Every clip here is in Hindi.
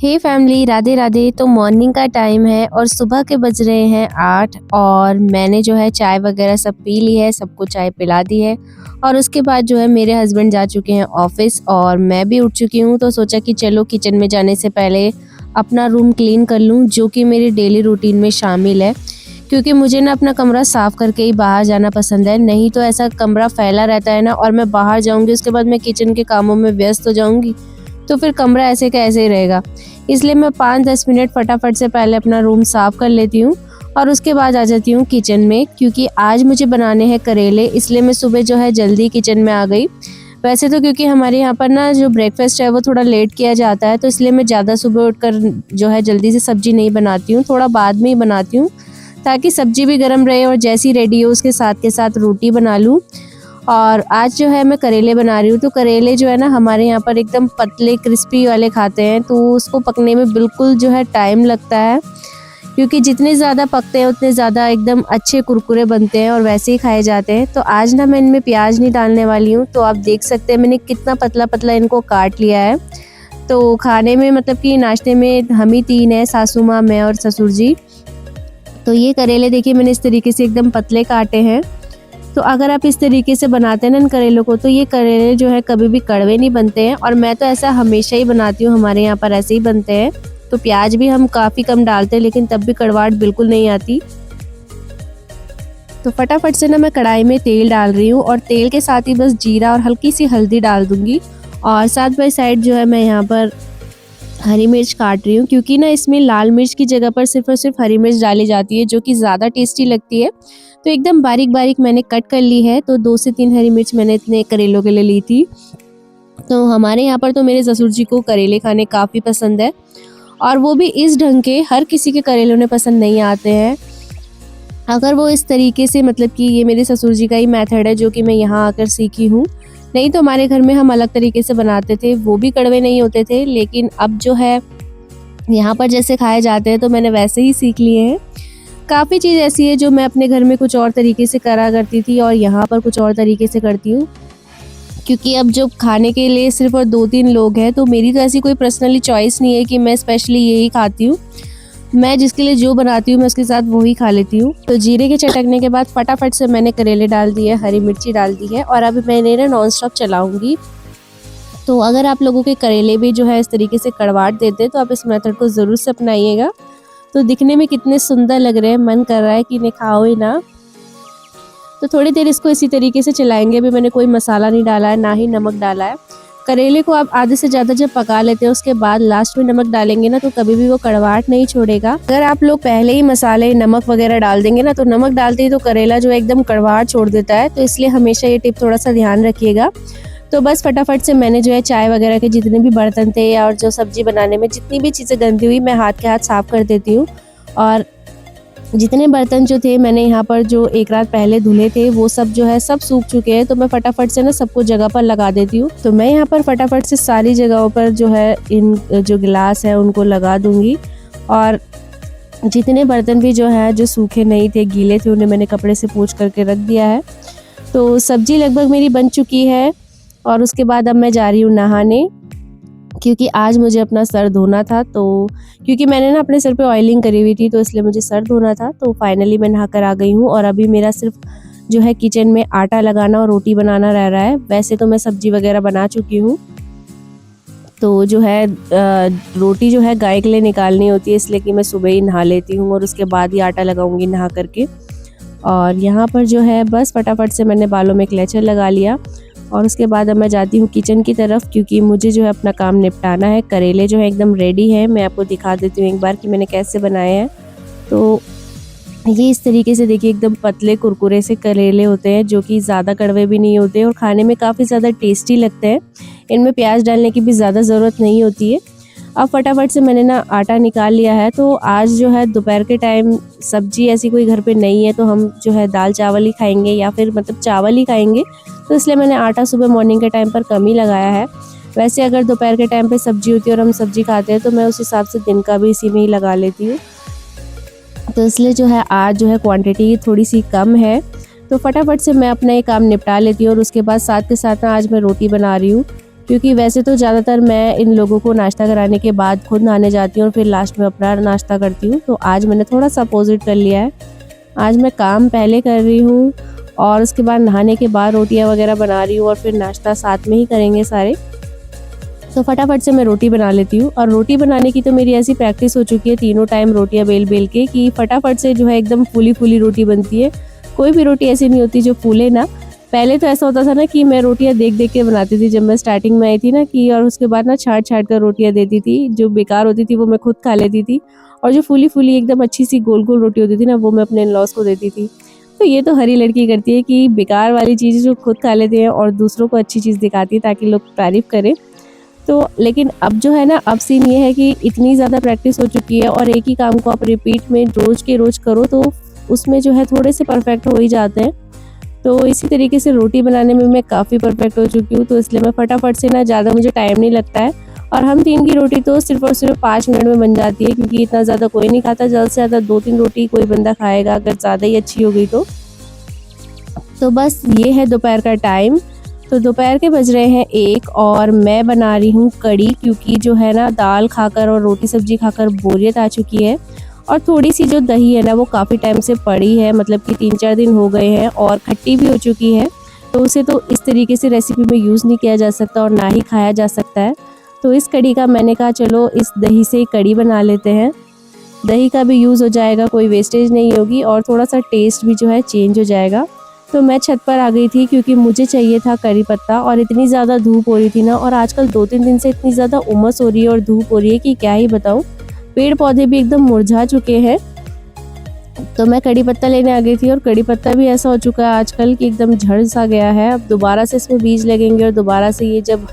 हे फैमिली, राधे राधे। तो मॉर्निंग का टाइम है और सुबह के बज रहे हैं 8 और मैंने जो है चाय वगैरह सब पी ली है, सबको चाय पिला दी है। और उसके बाद जो है मेरे हस्बैंड जा चुके हैं ऑफिस और मैं भी उठ चुकी हूँ। तो सोचा कि चलो किचन में जाने से पहले अपना रूम क्लीन कर लूँ, जो कि मेरी डेली रूटीन में शामिल है। क्योंकि मुझे ना अपना कमरा साफ़ करके ही बाहर जाना पसंद है, नहीं तो ऐसा कमरा फैला रहता है ना, और मैं बाहर जाऊँगी उसके बाद मैं किचन के कामों में व्यस्त हो जाऊँगी, तो फिर कमरा ऐसे का ऐसे ही रहेगा। इसलिए मैं 5-10 मिनट फटाफट से पहले अपना रूम साफ़ कर लेती हूँ और उसके बाद आ जाती हूँ किचन में, क्योंकि आज मुझे बनाने हैं करेले, इसलिए मैं सुबह जो है जल्दी किचन में आ गई। वैसे तो क्योंकि हमारे यहाँ पर ना जो ब्रेकफास्ट है वो थोड़ा लेट किया जाता है, तो इसलिए मैं ज़्यादा सुबह उठकर जो है जल्दी से सब्ज़ी नहीं बनाती हूँ, थोड़ा बाद में ही बनाती हूँ, ताकि सब्ज़ी भी गर्म रहे और जैसी रेडी हो उसके साथ के साथ रोटी बना लूँ। और आज जो है मैं करेले बना रही हूँ, तो करेले जो है ना हमारे यहाँ पर एकदम पतले क्रिस्पी वाले खाते हैं, तो उसको पकने में बिल्कुल जो है टाइम लगता है, क्योंकि जितने ज़्यादा पकते हैं उतने ज़्यादा एकदम अच्छे कुरकुरे बनते हैं और वैसे ही खाए जाते हैं। तो आज ना मैं इनमें प्याज नहीं डालने वाली हूँ, तो आप देख सकते हैं मैंने कितना पतला पतला इनको काट लिया है। तो खाने में मतलब कि नाश्ते में हम ही 3 हैं, सासू माँ, मैं और ससुर जी। तो ये करेले देखिए मैंने इस तरीके से एकदम पतले काटे हैं। तो अगर आप इस तरीके से बनाते हैं ना इन करेलों को, तो ये करेले जो है कभी भी कड़वे नहीं बनते हैं, और मैं तो ऐसा हमेशा ही बनाती हूँ, हमारे यहाँ पर ऐसे ही बनते हैं। तो प्याज भी हम काफ़ी कम डालते हैं, लेकिन तब भी कड़वाहट बिल्कुल नहीं आती। तो फटाफट से ना मैं कढ़ाई में तेल डाल रही हूँ और तेल के साथ ही बस जीरा और हल्की सी हल्दी डाल दूँगी, और साथ बाई साइड जो है मैं यहाँ पर हरी मिर्च काट रही हूँ, क्योंकि ना इसमें लाल मिर्च की जगह पर सिर्फ और सिर्फ हरी मिर्च डाली जाती है, जो कि ज़्यादा टेस्टी लगती है। तो एकदम बारीक बारीक मैंने कट कर ली है। तो 2 से 3 हरी मिर्च मैंने इतने करेलों के लिए ली थी। तो हमारे यहाँ पर तो मेरे ससुर जी को करेले खाने काफ़ी पसंद है, और वो भी इस ढंग के, हर किसी के करेले उन्हें पसंद नहीं आते हैं। अगर वो इस तरीके से, मतलब कि ये मेरे ससुर जी का ही मेथड है जो कि मैं यहाँ आकर सीखी हूँ। नहीं तो हमारे घर में हम अलग तरीके से बनाते थे, वो भी कड़वे नहीं होते थे, लेकिन अब जो है यहाँ पर जैसे खाए जाते हैं तो मैंने वैसे ही सीख लिए हैं। काफ़ी चीज़ ऐसी है जो मैं अपने घर में कुछ और तरीके से करा करती थी और यहाँ पर कुछ और तरीके से करती हूँ, क्योंकि अब जो खाने के लिए सिर्फ और 2-3 लोग हैं, तो मेरी तो ऐसी कोई पर्सनली चॉइस नहीं है कि मैं स्पेशली यही खाती हूँ। मैं जिसके लिए जो बनाती हूँ मैं उसके साथ वही खा लेती हूँ। तो जीरे के चटकने के बाद फटाफट से मैंने करेले डाल दिए, हरी मिर्ची डाल दी है, और अभी मैंने ना नॉन स्टॉप चलाऊँगी। तो अगर आप लोगों के करेले भी जो है इस तरीके से कड़वाहट देते हैं, तो आप इस मेथड को ज़रूर से अपनाइएगा। तो दिखने में कितने सुंदर लग रहे हैं, मन कर रहा है कि इन्हें खाओ ही ना। तो थोड़ी देर इसको इसी तरीके से चलाएंगे। अभी मैंने कोई मसाला नहीं डाला है, ना ही नमक डाला है। करेले को आप आधे से ज़्यादा जब पका लेते हैं उसके बाद लास्ट में नमक डालेंगे ना, तो कभी भी वो कड़वाहट नहीं छोड़ेगा। अगर आप लोग पहले ही मसाले नमक वगैरह डाल देंगे ना, तो नमक डालते ही तो करेला जो है एकदम कड़वाहट छोड़ देता है। तो इसलिए हमेशा ये टिप थोड़ा सा ध्यान रखिएगा। तो बस फटाफट से मैंने जो है चाय वगैरह के जितने भी बर्तन थे और जो सब्जी बनाने में जितनी भी चीज़ें गंदी हुई, मैं हाथ के हाथ साफ़ कर देती हूँ। और जितने बर्तन जो थे मैंने यहाँ पर जो एक रात पहले धुले थे, वो सब जो है सब सूख चुके हैं। तो मैं फटाफट से ना सबको जगह पर लगा देती हूँ। तो मैं यहाँ पर फटाफट से सारी जगहों पर जो है इन जो गिलास है उनको लगा दूँगी, और जितने बर्तन भी जो है जो सूखे नहीं थे, गीले थे, उन्हें मैंने कपड़े से पोंछ करके रख दिया है। तो सब्जी लगभग मेरी बन चुकी है, और उसके बाद अब मैं जा रही हूँ नहाने, क्योंकि आज मुझे अपना सर धोना था। तो क्योंकि मैंने ना अपने सर पे ऑयलिंग करी हुई थी, तो इसलिए मुझे सर धोना था। तो फाइनली मैं नहा कर आ गई हूँ, और अभी मेरा सिर्फ जो है किचन में आटा लगाना और रोटी बनाना रह रहा है। वैसे तो मैं सब्जी वगैरह बना चुकी हूँ। तो जो है रोटी जो है गाय के लिए निकालनी होती है, इसलिए कि मैं सुबह ही नहा लेती हूँ और उसके बाद ही आटा लगाऊंगी नहा करके। और यहाँ पर जो है बस फटाफट से मैंने बालों में क्लेचर लगा लिया, और उसके बाद अब मैं जाती हूँ किचन की तरफ, क्योंकि मुझे जो है अपना काम निपटाना है। करेले जो है एकदम रेडी है, मैं आपको दिखा देती हूँ एक बार कि मैंने कैसे बनाए हैं। तो ये इस तरीके से देखिए एकदम पतले कुरकुरे से करेले होते हैं, जो कि ज़्यादा कड़वे भी नहीं होते और खाने में काफ़ी ज़्यादा टेस्टी लगते हैं। इनमें प्याज डालने की भी ज़्यादा ज़रूरत नहीं होती है। अब फटाफट से मैंने ना आटा निकाल लिया है। तो आज जो है दोपहर के टाइम सब्जी ऐसी कोई घर पे नहीं है, तो हम जो है दाल चावल ही खाएंगे, या फिर मतलब चावल ही खाएंगे। तो इसलिए मैंने आटा सुबह मॉर्निंग के टाइम पर कम ही लगाया है। वैसे अगर दोपहर के टाइम पे सब्जी होती है और हम सब्जी खाते हैं, तो मैं उस हिसाब से दिन का भी इसी में ही लगा लेती हूँ। तो इसलिए जो है आज जो है क्वांटिटी थोड़ी सी कम है। तो फटाफट से मैं अपना ये काम निपटा लेती हूँ, और उसके बाद साथ के साथ ना आज मैं रोटी बना रही हूँ। क्योंकि वैसे तो ज़्यादातर मैं इन लोगों को नाश्ता कराने के बाद खुद नहाने जाती हूँ और फिर लास्ट में अपना नाश्ता करती हूँ। तो आज मैंने थोड़ा-सा अपोज़िट कर लिया है। आज मैं काम पहले कर रही हूँ और उसके बाद नहाने के बाद रोटियाँ वगैरह बना रही हूँ और फिर नाश्ता साथ में ही करेंगे सारे। तो फटाफट से मैं रोटी बना लेती हूँ और रोटी बनाने की तो मेरी ऐसी प्रैक्टिस हो चुकी है तीनों टाइम रोटियाँ बेल-बेल के कि फटाफट से जो है एकदम फूली-फूली रोटी बनती है। कोई भी रोटी ऐसी नहीं होती जो फूले ना। पहले तो ऐसा होता था ना कि मैं रोटियाँ देख-देख के बनाती थी जब मैं स्टार्टिंग में आई थी ना कि और उसके बाद ना छाँट-छाँट कर रोटियाँ देती थी। जो बेकार होती थी वो मैं खुद खा लेती थी और जो फूली-फूली एकदम अच्छी-सी गोल-गोल रोटी होती थी ना वो मैं अपने इन-लॉज़ को देती थी। तो ये तो हर ही लड़की करती है कि बेकार वाली चीज़ें जो खुद खा लेते हैं और दूसरों को अच्छी चीज़ दिखाती है ताकि लोग तारीफ़ करें। तो लेकिन अब जो है ना, अब सीन ये है कि इतनी ज़्यादा प्रैक्टिस हो चुकी है और एक ही काम को आप रिपीट में रोज़ के रोज़ करो तो उसमें जो है थोड़े से परफेक्ट हो ही जाते हैं। तो इसी तरीके से रोटी बनाने में मैं काफ़ी परफेक्ट हो चुकी हूँ, तो इसलिए मैं फटाफट से ना ज़्यादा मुझे टाइम नहीं लगता है और हम 3 की रोटी तो सिर्फ़ और सिर्फ़ 5 मिनट में बन जाती है क्योंकि इतना ज़्यादा कोई नहीं खाता, ज़्यादा से ज़्यादा 2-3 रोटी कोई बंदा खाएगा अगर ज़्यादा ही अच्छी हो गई तो। तो बस ये है दोपहर का टाइम। तो दोपहर के बज रहे हैं 1 और मैं बना रही हूँ कढ़ी क्योंकि जो है ना दाल खाकर और रोटी सब्जी खाकर बोरियत आ चुकी है और थोड़ी-सी जो दही है ना वो काफ़ी टाइम से पड़ी है, मतलब कि 3-4 दिन हो गए हैं और खट्टी भी हो चुकी है। तो उसे तो इस तरीके से रेसिपी में यूज़ नहीं किया जा सकता और ना ही खाया जा सकता है। तो इस कढ़ी का मैंने कहा चलो इस दही से कढ़ी बना लेते हैं। दही का भी यूज़ हो जाएगा, कोई वेस्टेज नहीं होगी और थोड़ा-सा टेस्ट भी जो है चेंज हो जाएगा। तो मैं छत पर आ गई थी क्योंकि मुझे चाहिए था करी पत्ता और इतनी ज़्यादा धूप हो रही थी ना और आजकल 2-3 दिन से इतनी ज़्यादा उमस हो रही है और धूप हो रही है कि क्या ही बताऊँ। पेड़-पौधे भी एकदम मुरझा चुके हैं। तो मैं कड़ी पत्ता लेने आ गई थी और कड़ी पत्ता भी ऐसा हो चुका है आजकल कि एकदम झड़ सा गया है। अब दोबारा से इसमें बीज लगेंगे और दोबारा से ये जब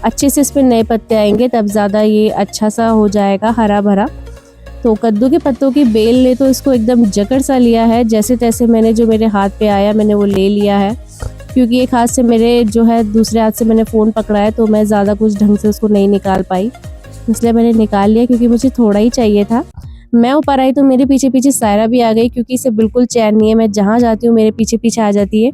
अच्छे से इसमें नए पत्ते आएँगे तब ज़्यादा ये अच्छा सा हो जाएगा हरा-भरा। तो कद्दू के पत्तों की बेल ने तो इसको एकदम जकड़ सा लिया है, जैसे-तैसे मैंने जो मेरे हाथ पे आया मैंने वो ले लिया है। क्योंकि एक हाथ से मेरे जो है दूसरे हाथ से मैंने फ़ोन पकड़ा है तो मैं ज़्यादा कुछ ढंग से उसको नहीं निकाल पाई। इसलिए मैंने निकाल लिया क्योंकि मुझे थोड़ा ही चाहिए था। मैं ऊपर आई तो मेरे पीछे-पीछे सायरा भी आ गई क्योंकि इसे बिल्कुल चैन नहीं है, मैं जहाँ जाती हूँ मेरे पीछे-पीछे आ जाती है।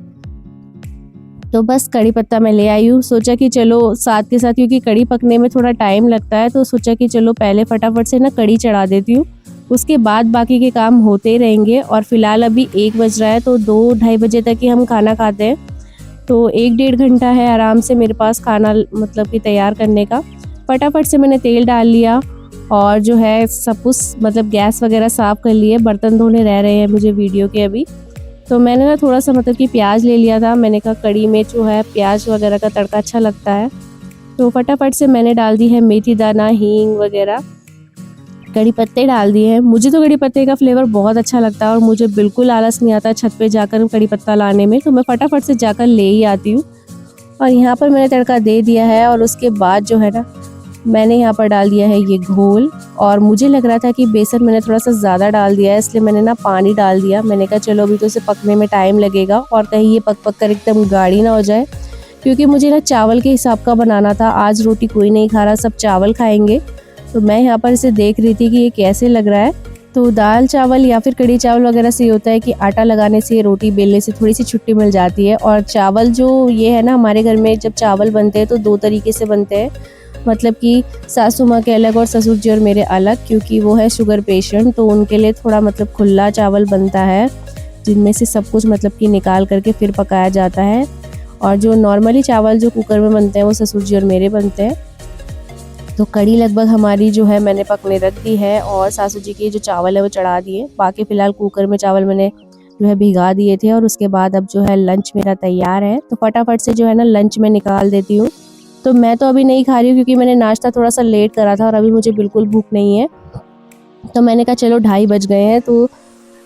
तो बस कड़ी पत्ता मैं ले आई हूँ, सोचा कि चलो साथ के साथ क्योंकि कड़ी पकने में थोड़ा टाइम लगता है तो सोचा कि चलो पहले फटाफट से ना कड़ी चढ़ा देती हूँ, उसके बाद बाकी के काम होते ही रहेंगे। और फिलहाल अभी 1 बज रहा है तो 2 ढाई बजे तक ही हम खाना खाते हैं, तो 1 डेढ़ घंटा है आराम से मेरे पास खाना मतलब कि तैयार करने का। फटाफट से मैंने तेल डाल लिया और जो है सब कुछ मतलब गैस वगैरह साफ़ कर लिए, बर्तन धोने रह रहे हैं मुझे वीडियो के अभी। तो मैंने ना थोड़ा-सा मतलब कि प्याज ले लिया था, मैंने कहा कढ़ी में जो है प्याज वगैरह का तड़का अच्छा लगता है। तो फटाफट से मैंने डाल दी है मेथी दाना, हींग वगैरह, कड़ी पत्ते डाल दिए हैं। मुझे तो कड़ी पत्ते का फ्लेवर बहुत अच्छा लगता है और मुझे बिल्कुल आलस नहीं आता छत पे जाकर कड़ी पत्ता लाने में, तो मैं फटाफट से जाकर ले ही आती हूँ। और यहाँ पर मैंने तड़का दे दिया है और उसके बाद जो है ना मैंने यहाँ पर डाल दिया है ये घोल। और मुझे लग रहा था कि बेसन मैंने थोड़ा-सा ज़्यादा डाल दिया है, इसलिए मैंने ना पानी डाल दिया। मैंने कहा चलो अभी तो इसे पकने में टाइम लगेगा और कहीं ये पक-पक कर एकदम गाढ़ी ना हो जाए, क्योंकि मुझे ना चावल के हिसाब का बनाना था। आज रोटी कोई नहीं खा रहा, सब चावल खाएँगे। तो मैं यहाँ पर इसे देख रही थी कि ये कैसे लग रहा है। तो दाल चावल या फिर कढ़ी चावल वगैरह से ये होता है कि आटा लगाने से, रोटी बेलने से थोड़ी-सी छुट्टी मिल जाती है। और चावल जो ये है ना, हमारे घर में जब चावल बनते हैं तो 2 तरीके से बनते हैं, मतलब कि सासू माँ के अलग और ससुर जी और मेरे अलग, क्योंकि वो है शुगर पेशेंट तो उनके लिए थोड़ा मतलब खुला चावल बनता है, जिनमें से सब कुछ मतलब कि निकाल करके फिर पकाया जाता है। और जो नॉर्मली चावल जो कुकर में बनते हैं वो ससुर जी और मेरे बनते हैं। तो कढ़ी लगभग हमारी जो है मैंने पकने रख दी है और सासू जी के जो चावल है वो चढ़ा दिए। बाकी फ़िलहाल कुकर में चावल मैंने जो है भिगा दिए थे और उसके बाद अब जो है लंच मेरा तैयार है। तो फटाफट से जो है ना लंच में निकाल देती हूँ। तो मैं तो अभी नहीं खा रही हूँ क्योंकि मैंने नाश्ता थोड़ा-सा लेट करा था और अभी मुझे बिल्कुल भूख नहीं है। तो मैंने कहा चलो 2:30 बज गए हैं तो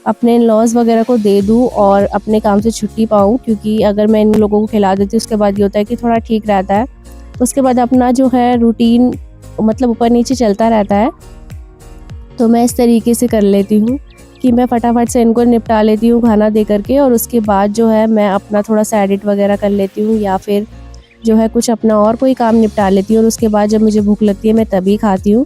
अपने इन-लॉज़ वगैरह को दे दूँ और अपने काम से छुट्टी पाऊँ, क्योंकि अगर मैं इन लोगों को खिला देती हूँ उसके बाद ये होता है कि थोड़ा ठीक रहता है। उसके बाद अपना जो है रूटीन मतलब ऊपर-नीचे चलता रहता है। तो मैं इस तरीके से कर लेती हूँ कि मैं फटाफट से इनको निपटा लेती हूँ खाना दे करके और उसके बाद जो है मैं अपना थोड़ा-सा एडिट वगैरह कर लेती हूँ या फिर जो है कुछ अपना और कोई काम निपटा लेती हूँ और उसके बाद जब मुझे भूख लगती है मैं तभी खाती हूँ।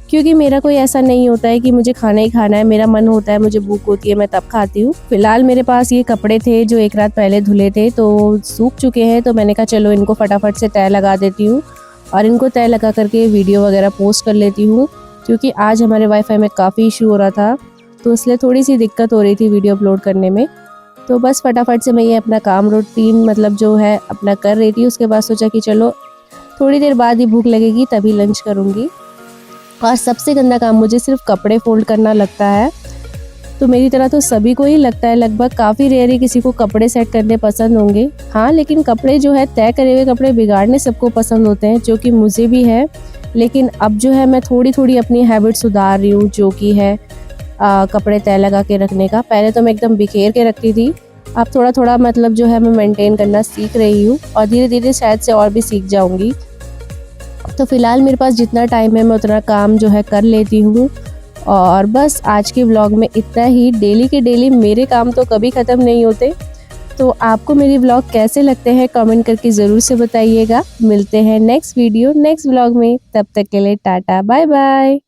क्योंकि मेरा कोई ऐसा नहीं होता है कि मुझे खाना ही खाना है, मेरा मन होता है, मुझे भूख होती है, मैं तब खाती हूँ। फिलहाल मेरे पास ये कपड़े थे जो 1 रात पहले धुले थे तो सूख चुके हैं, तो मैंने कहा चलो इनको फटाफट से तह लगा देती हूँ और इनको तय लगा करके वीडियो वगैरह पोस्ट कर लेती हूँ, क्योंकि आज हमारे वाईफाई में काफ़ी इशू हो रहा था, तो इसलिए थोड़ी सी दिक्कत हो रही थी वीडियो अपलोड करने में। तो बस फटाफट से मैं ये अपना काम रूटीन मतलब जो है अपना कर रही थी। उसके बाद सोचा कि चलो थोड़ी देर बाद ही भूख लगेगी तभी लंच करूँगी। और सबसे गंदा काम मुझे सिर्फ कपड़े फोल्ड करना लगता है, तो मेरी तरह तो सभी को ही लगता है लगभग, काफ़ी रेयर ही किसी को कपड़े सेट करने पसंद होंगे। हाँ, लेकिन कपड़े जो है तय करे हुए कपड़े बिगाड़ने सबको पसंद होते हैं, जो कि मुझे भी है। लेकिन अब जो है मैं थोड़ी थोड़ी अपनी हैबिट सुधार रही हूँ, जो कि है कपड़े तय लगा के रखने का। पहले तो मैं एकदम बिखेर के रखती थी, अब थोड़ा थोड़ा मतलब जो है मैं मेंटेन करना सीख रही हूँ और धीरे धीरे शायद से और भी सीख जाऊँगी। तो फ़िलहाल मेरे पास जितना टाइम है मैं उतना काम जो है कर लेती हूँ। और बस आज के व्लॉग में इतना ही। डेली के डेली मेरे काम तो कभी ख़त्म नहीं होते। तो आपको मेरे व्लॉग कैसे लगते हैं कमेंट करके ज़रूर से बताइएगा। मिलते हैं नेक्स्ट वीडियो नेक्स्ट व्लॉग में, तब तक के लिए टाटा बाय बाय।